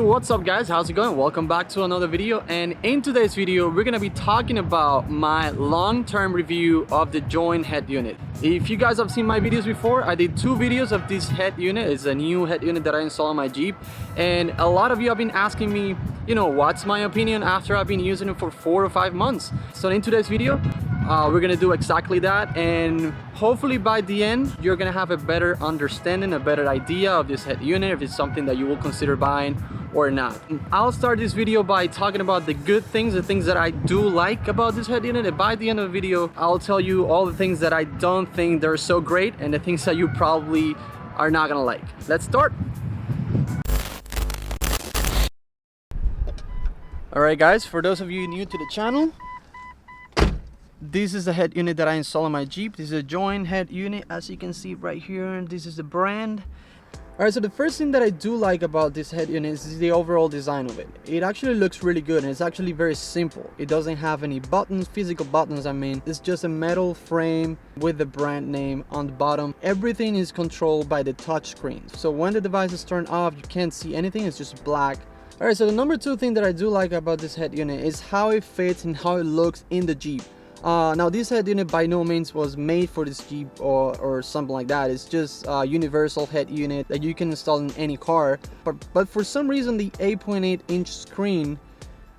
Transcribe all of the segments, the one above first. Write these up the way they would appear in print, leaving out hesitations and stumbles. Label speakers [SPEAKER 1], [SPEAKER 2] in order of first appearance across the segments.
[SPEAKER 1] What's up guys, how's it going? Welcome back to another video, and in today's video we're gonna be talking about my long-term review of the joint head unit. If you guys have seen my videos before, I did 2 videos of this head unit. It's a new head unit that I installed on my Jeep, and a lot of you have been asking me, what's my opinion after I've been using it for 4 or 5 months. So in today's video we're gonna do exactly that, and hopefully by the end you're gonna have a better understanding, a better idea of this head unit, if it's something that you will consider buying or not. I'll start this video by talking about the good things, the things that I do like about this head unit, and by the end of the video I'll tell you all the things that I don't think they're so great and the things that you probably are not gonna like. Let's start. Alright guys, for those of you new to the channel, this is the head unit that I installed on my Jeep. This is a joint head unit, as you can see right here. This is the brand. Alright, so the first thing that I do like about this head unit is the overall design of it. It actually looks really good, and it's actually very simple. It doesn't have any buttons, physical buttons I mean. It's just a metal frame with the brand name on the bottom. Everything is controlled by the touch screen. So when the device is turned off, you can't see anything, it's just black. Alright, so the number 2 thing that I do like about this head unit is how it fits and how it looks in the Jeep. Now this head unit by no means was made for this Jeep or something like that. It's just a universal head unit that you can install in any car, but for some reason the 8.8-inch screen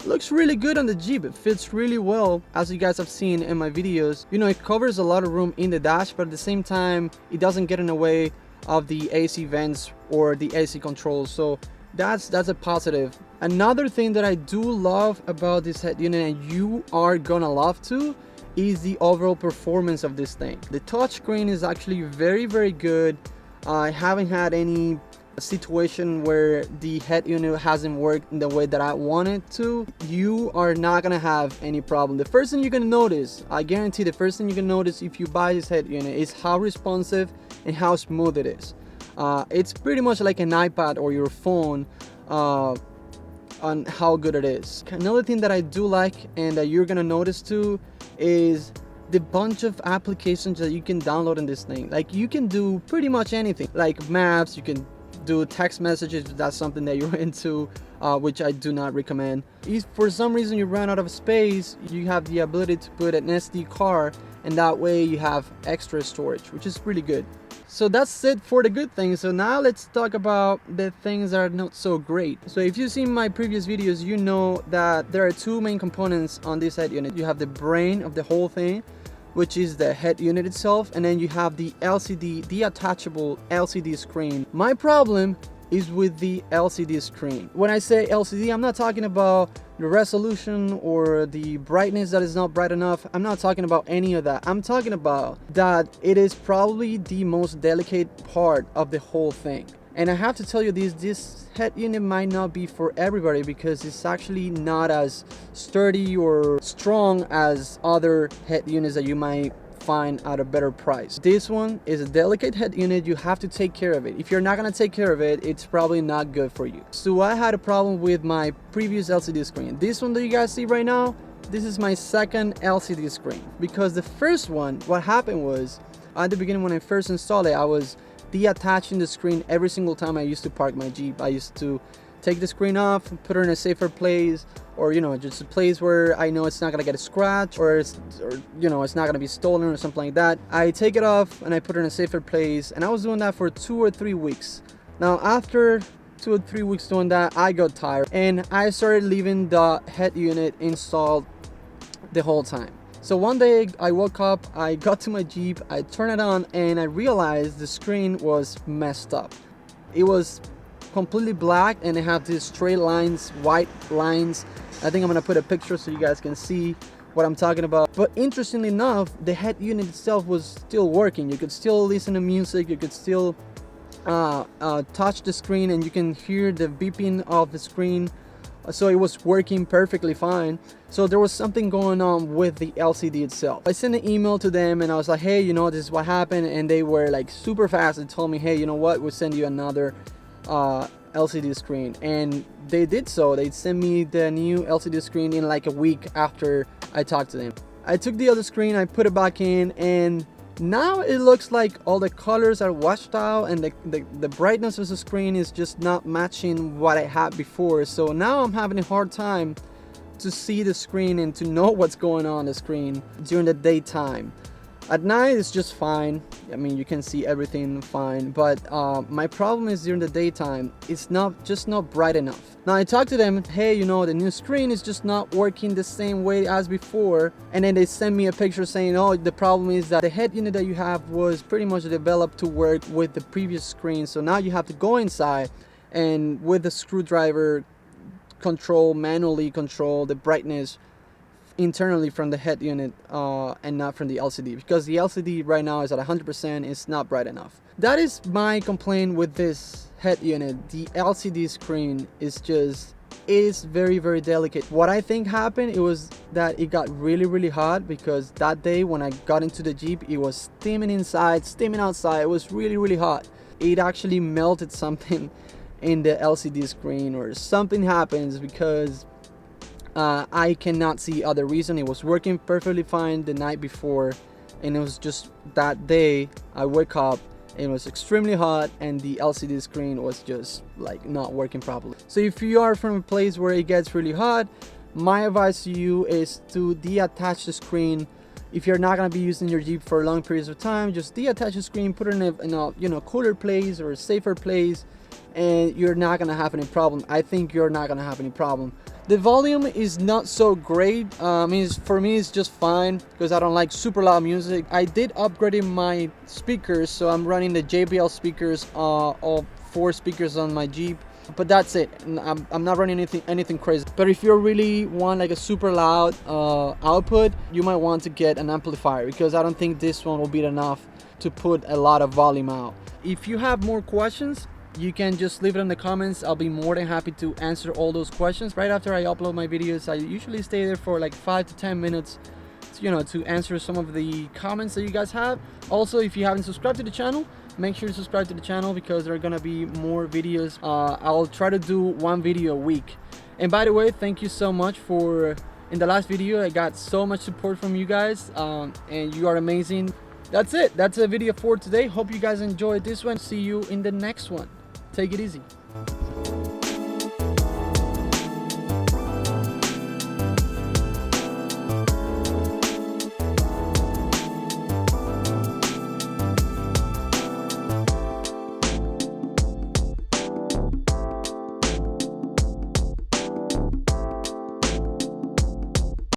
[SPEAKER 1] looks really good on the Jeep. It fits really well, as you guys have seen in my videos. It covers a lot of room in the dash, but at the same time it doesn't get in the way of the AC vents or the AC controls, so that's a positive. Another thing that I do love about this head unit, and you are gonna love too, is the overall performance of this thing. The touchscreen is actually very good. I haven't had any situation where the head unit hasn't worked in the way that I want it to. You are not gonna have any problem. The first thing you're gonna notice, I guarantee the first thing you're gonna notice if you buy this head unit is how responsive and how smooth it is. It's pretty much like an iPad or your phone on how good it is. Another thing that I do like and that you're gonna notice too is the bunch of applications that you can download in this thing. Like, you can do pretty much anything, like maps. You can do text messages if that's something that you're into, which I do not recommend. If for some reason you run out of space, you have the ability to put an SD card, and that way you have extra storage, which is pretty good. So that's it for the good things. So now let's talk about the things that are not so great. So if you've seen my previous videos, you know that there are 2 main components on this head unit. You have the brain of the whole thing, which is the head unit itself, and then you have the LCD, the attachable LCD screen. My problem is with the LCD screen. When I say LCD, I'm not talking about the resolution or the brightness that is not bright enough. I'm not talking about any of that. I'm talking about that it is probably the most delicate part of the whole thing. And I have to tell you this head unit might not be for everybody, because it's actually not as sturdy or strong as other head units that you might find at a better price. This one is a delicate head unit. You have to take care of it. If you're not gonna take care of it, it's probably not good for you. So I had a problem with my previous LCD screen. This one that you guys see right now, this is my second LCD screen, because the first one, what happened was, at the beginning when I first installed it, I was detaching the screen every single time I used to park my Jeep. I used to take the screen off, put it in a safer place, or just a place where I know it's not gonna get a scratch, or it's not gonna be stolen or something like that. I take it off and I put it in a safer place, and I was doing that for 2 or 3 weeks. Now after 2 or 3 weeks doing that, I got tired and I started leaving the head unit installed the whole time. So one day I woke up, I got to my Jeep, I turned it on, and I realized the screen was messed up. It was completely black, and it had these straight lines, white lines. I think I'm gonna put a picture so you guys can see what I'm talking about. But interestingly enough, the head unit itself was still working. You could still listen to music, you could still touch the screen, and you can hear the beeping of the screen. So it was working perfectly fine. So there was something going on with the LCD itself. I sent an email to them and I was like, hey, this is what happened, and they were like super fast and told me, hey, you know what, we'll send you another LCD screen. And they did so. They sent me the new LCD screen in like a week after I talked to them. I took the other screen, I put it back in, and Now it looks like all the colors are washed out and the brightness of the screen is just not matching what I had before. So now I'm having a hard time to see the screen and to know what's going on the screen during the daytime. At night it's just fine. I mean, you can see everything fine, but my problem is during the daytime it's just not bright enough. Now I talked to them, hey, you know, the new screen is just not working the same way as before, and then they sent me a picture saying, oh, the problem is that the head unit that you have was pretty much developed to work with the previous screen, so now you have to go inside and with the screwdriver manually control the brightness internally from the head unit and not from the LCD, because the LCD right now is at 100%. It's not bright enough. That is my complaint with this head unit. The LCD screen is very, very delicate. What I think happened, it was that it got really hot, because that day when I got into the Jeep, it was steaming inside, steaming outside. It was really hot. It actually melted something in the LCD screen, or something happens, because I cannot see other reason. It was working perfectly fine the night before, and it was just that day I woke up, it was extremely hot, and the LCD screen was just like not working properly. So if you are from a place where it gets really hot, my advice to you is to deattach the screen. If you're not going to be using your Jeep for long periods of time, just deattach the screen, put it in a you know, cooler place or a safer place, and you're not going to have any problem. I think you're not going to have any problem. The volume is not so great. For me it's just fine, because I don't like super loud music. I did upgrade my speakers, so I'm running the JBL speakers, all 4 speakers on my Jeep, but that's it. I'm not running anything crazy. But if you really want like a super loud output, you might want to get an amplifier, because I don't think this one will be enough to put a lot of volume out. If you have more questions, you can just leave it in the comments. I'll be more than happy to answer all those questions. Right after I upload my videos, I usually stay there for like 5 to 10 minutes, to answer some of the comments that you guys have. Also, if you haven't subscribed to the channel, make sure to subscribe to the channel, because there are gonna be more videos. I'll try to do 1 video a week. And by the way, thank you so much in the last video, I got so much support from you guys, and you are amazing. That's it. That's a video for today. Hope you guys enjoyed this one. See you in the next one. Take it easy.